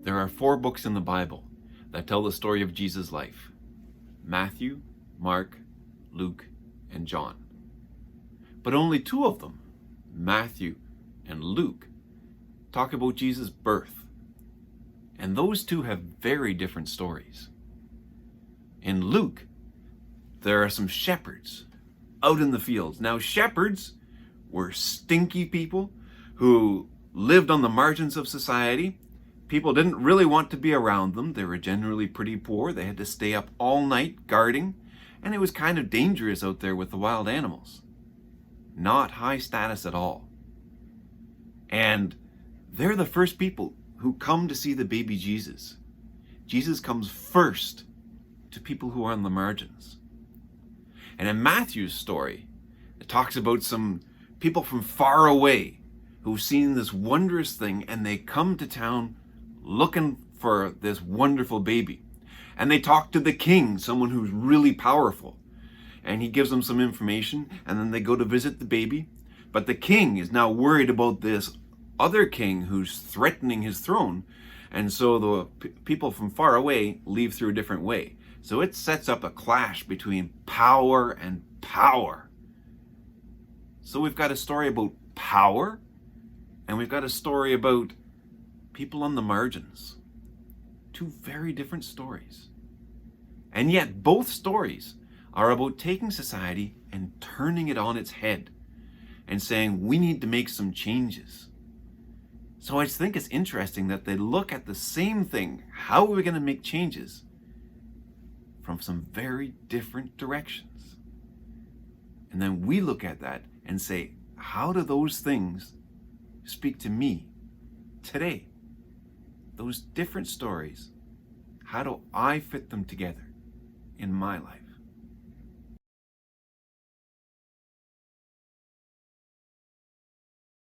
There are 4 books in the Bible that tell the story of Jesus' life: Matthew, Mark, Luke, and John. But only 2 of them, Matthew and Luke, talk about Jesus' birth. And those 2 have very different stories. In Luke, there are some shepherds out in the fields. Now, shepherds were stinky people who lived on the margins of society. People didn't really want to be around them. They were generally pretty poor. They had to stay up all night guarding, and it was kind of dangerous out there with the wild animals. Not high status at all. And they're the first people who come to see the baby Jesus. Jesus comes first to people who are on the margins. And in Matthew's story, it talks about some people from far away who've seen this wondrous thing, and they come to town looking for this wonderful baby. And they talk to the king, someone who's really powerful. And he gives them some information, and then they go to visit the baby. But the king is now worried about this other king who's threatening his throne. And so the people from far away leave through a different way. So it sets up a clash between power and power. So we've got a story about power, and we've got a story about people on the margins. 2 very different stories. And yet both stories are about taking society and turning it on its head and saying we need to make some changes. So I just think it's interesting that they look at the same thing. How are we going to make changes? From some very different directions. And then we look at that and say, how do those things speak to me today? Those different stories, how do I fit them together in my life?